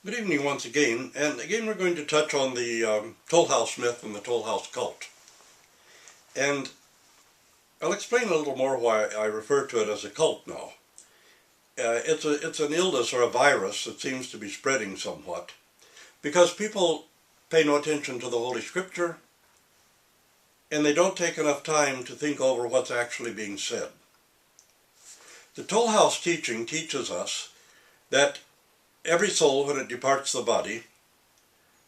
Good evening once again, and again we're going to touch on the Toll House myth and the Toll House cult. And I'll explain a little more why I refer to it as a cult now. It's an illness or a virus that seems to be spreading somewhat because people pay no attention to the Holy Scripture and they don't take enough time to think over what's actually being said. The Toll House teaching teaches us that every soul, when it departs the body,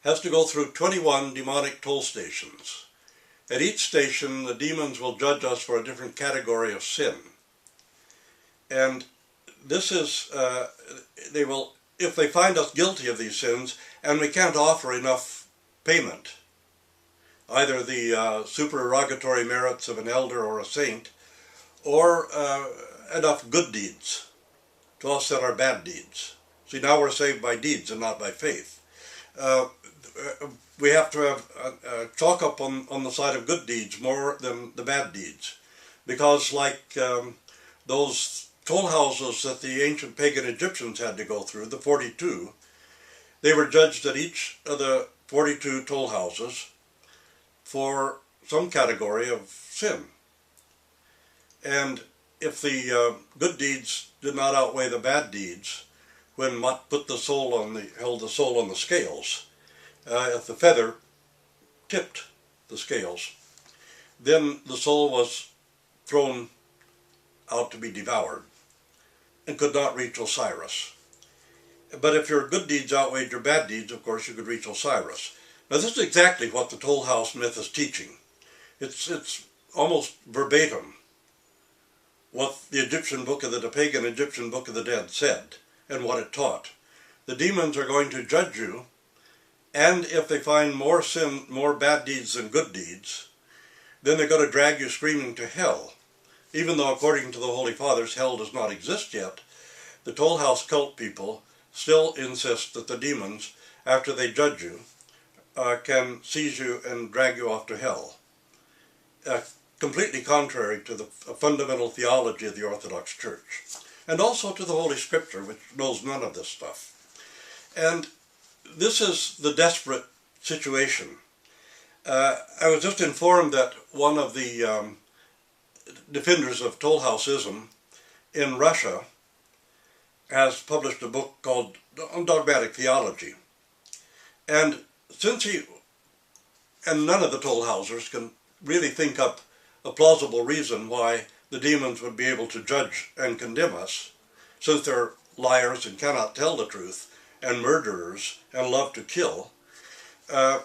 has to go through 21 demonic toll stations. At each station, the demons will judge us for a different category of sin. And this is, they will, if they find us guilty of these sins, and we can't offer enough payment, either the supererogatory merits of an elder or a saint, or enough good deeds to offset our bad deeds. See, now we're saved by deeds and not by faith. We have to have chalk up on the side of good deeds more than the bad deeds. Because like those toll houses that the ancient pagan Egyptians had to go through, the 42, they were judged at each of the 42 toll houses for some category of sin. And if the good deeds did not outweigh the bad deeds, when Mott put the soul on held the soul on the scales, if the feather tipped the scales, then the soul was thrown out to be devoured and could not reach Osiris. But if your good deeds outweighed your bad deeds, of course you could reach Osiris. Now this is exactly what the Toll House myth is teaching. It's almost verbatim what the pagan Egyptian Book of the Dead said and what it taught. The demons are going to judge you, and if they find more sin, more bad deeds than good deeds, then they're going to drag you screaming to hell. Even though according to the Holy Fathers hell does not exist yet, the Toll House cult people still insist that the demons, after they judge you, can seize you and drag you off to hell. Completely contrary to the fundamental theology of the Orthodox Church, and also to the Holy Scripture, which knows none of this stuff. And this is the desperate situation. I was just informed that one of the defenders of Toll Houseism in Russia has published a book called On Dogmatic Theology. And none of the Toll Housers can really think up a plausible reason why the demons would be able to judge and condemn us, since they're liars and cannot tell the truth, and murderers, and love to kill. But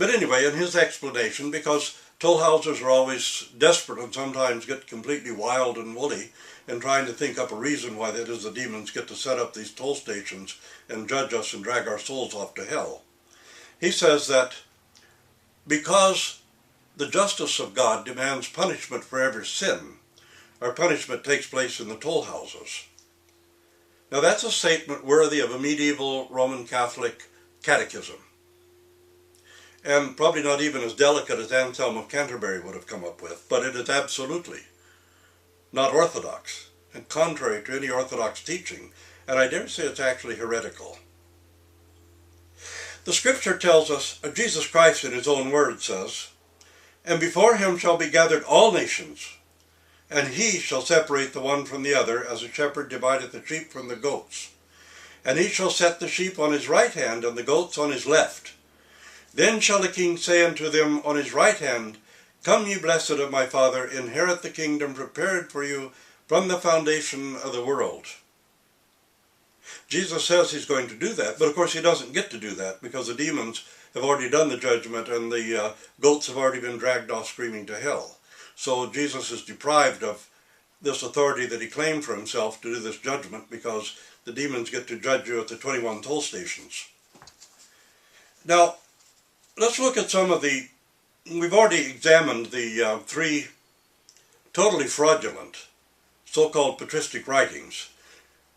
anyway, in his explanation, because toll housers are always desperate and sometimes get completely wild and woolly in trying to think up a reason why that is the demons get to set up these toll stations and judge us and drag our souls off to hell. He says that because the justice of God demands punishment for every sin, our punishment takes place in the toll houses. Now that's a statement worthy of a medieval Roman Catholic catechism, and probably not even as delicate as Anselm of Canterbury would have come up with, but it is absolutely not orthodox and contrary to any orthodox teaching, and I dare say it's actually heretical. The Scripture tells us, Jesus Christ in his own words says, "And before him shall be gathered all nations, and he shall separate the one from the other, as a shepherd divideth the sheep from the goats. And he shall set the sheep on his right hand, and the goats on his left. Then shall the king say unto them on his right hand, Come ye blessed of my Father, inherit the kingdom prepared for you from the foundation of the world." Jesus says he's going to do that, but of course he doesn't get to do that because the demons have already done the judgment and the goats have already been dragged off screaming to hell. So Jesus is deprived of this authority that he claimed for himself to do this judgment because the demons get to judge you at the 21 toll stations. Now, let's look at some of we've already examined the three totally fraudulent so-called patristic writings.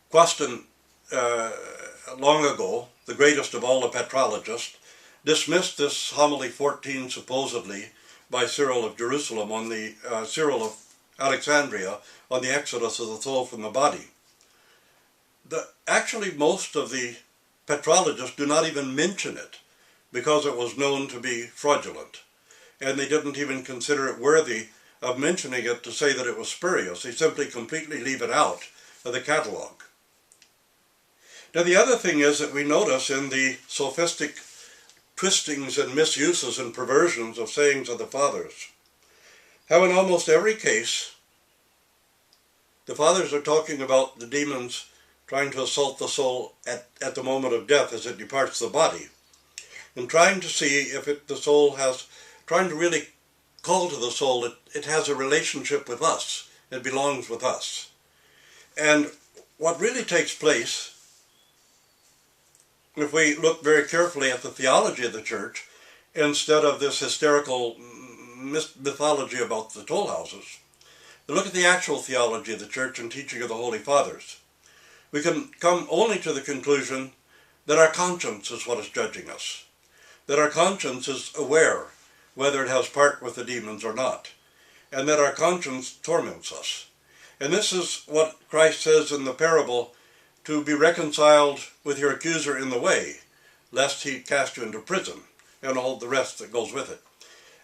Quaston, long ago, the greatest of all the patrologists, dismissed this homily 14 supposedly by Cyril of Jerusalem Cyril of Alexandria on the exodus of the soul from the body. Actually, most of the petrologists do not even mention it because it was known to be fraudulent. And they didn't even consider it worthy of mentioning it to say that it was spurious. They simply completely leave it out of the catalog. Now the other thing is that we notice in the sophistic twistings and misuses and perversions of sayings of the fathers, how in almost every case the fathers are talking about the demons trying to assault the soul at the moment of death as it departs the body, and trying to see if the soul has, trying to really call to the soul that it has a relationship with us, it belongs with us. And what really takes place, if we look very carefully at the theology of the church, instead of this hysterical mythology about the toll houses, look at the actual theology of the church and teaching of the Holy Fathers, we can come only to the conclusion that our conscience is what is judging us, that our conscience is aware whether it has part with the demons or not, and that our conscience torments us. And this is what Christ says in the parable, to be reconciled with your accuser in the way, lest he cast you into prison, and all the rest that goes with it.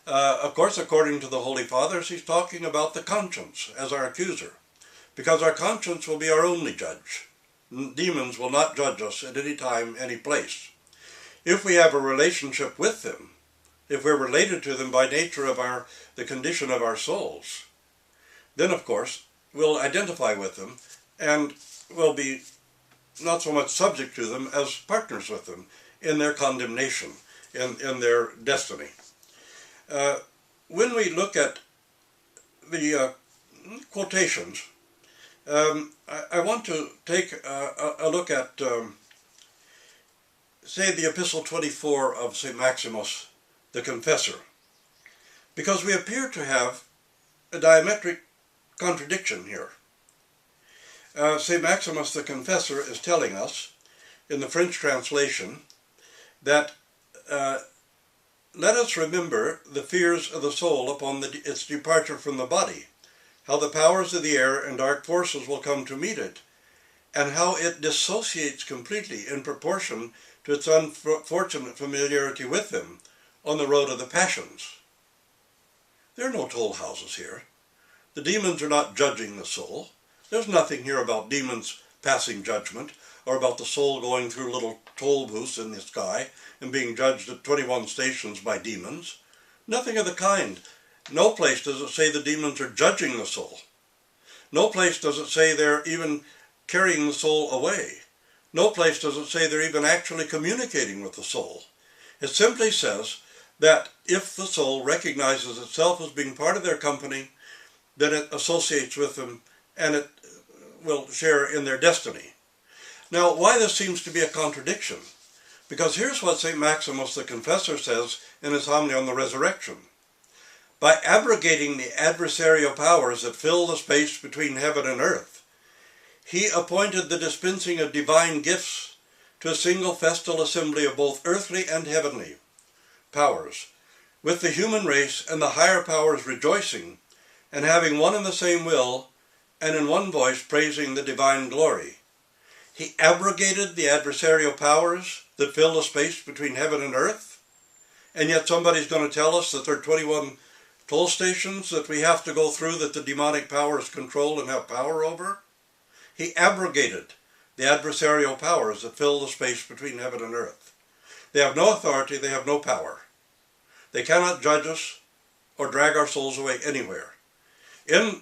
Of course, according to the Holy Fathers, he's talking about the conscience as our accuser, because our conscience will be our only judge. Demons will not judge us at any time, any place. If we have a relationship with them, if we're related to them by nature of the condition of our souls, then of course we'll identify with them and will be not so much subject to them as partners with them in their condemnation, in their destiny. When we look at the quotations, I want to take a look at, say, the Epistle 24 of St. Maximus the Confessor, because we appear to have a diametric contradiction here. St. Maximus the Confessor is telling us, in the French translation, that let us remember the fears of the soul upon its departure from the body, how the powers of the air and dark forces will come to meet it, and how it dissociates completely in proportion to its unfortunate familiarity with them on the road of the passions. There are no toll houses here. The demons are not judging the soul. There's nothing here about demons passing judgment, or about the soul going through little toll booths in the sky and being judged at 21 stations by demons. Nothing of the kind. No place does it say the demons are judging the soul. No place does it say they're even carrying the soul away. No place does it say they're even actually communicating with the soul. It simply says that if the soul recognizes itself as being part of their company, then it associates with them and it will share in their destiny. Now, why this seems to be a contradiction? Because here's what St. Maximus the Confessor says in his homily on the resurrection. By abrogating the adversarial powers that fill the space between heaven and earth, he appointed the dispensing of divine gifts to a single festal assembly of both earthly and heavenly powers, with the human race and the higher powers rejoicing and having one and the same will, and in one voice praising the divine glory. He abrogated the adversarial powers that fill the space between heaven and earth, and yet somebody's going to tell us that there are 21 toll stations that we have to go through that the demonic powers control and have power over. He abrogated the adversarial powers that fill the space between heaven and earth. They have no authority, they have no power. They cannot judge us or drag our souls away anywhere. In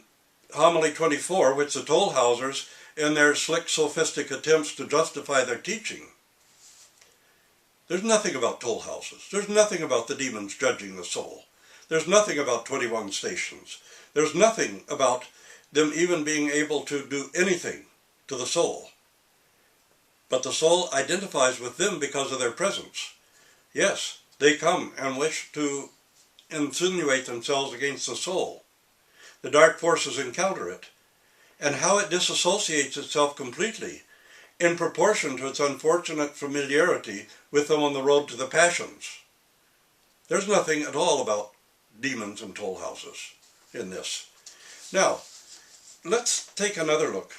Homily 24, which the toll housers, in their slick, sophistic attempts to justify their teaching, there's nothing about toll houses. There's nothing about the demons judging the soul. There's nothing about 21 stations. There's nothing about them even being able to do anything to the soul. But the soul identifies with them because of their presence. Yes, they come and wish to insinuate themselves against the soul. The dark forces encounter it, and how it disassociates itself completely in proportion to its unfortunate familiarity with them on the road to the passions. There's nothing at all about demons and toll houses in this. Now, let's take another look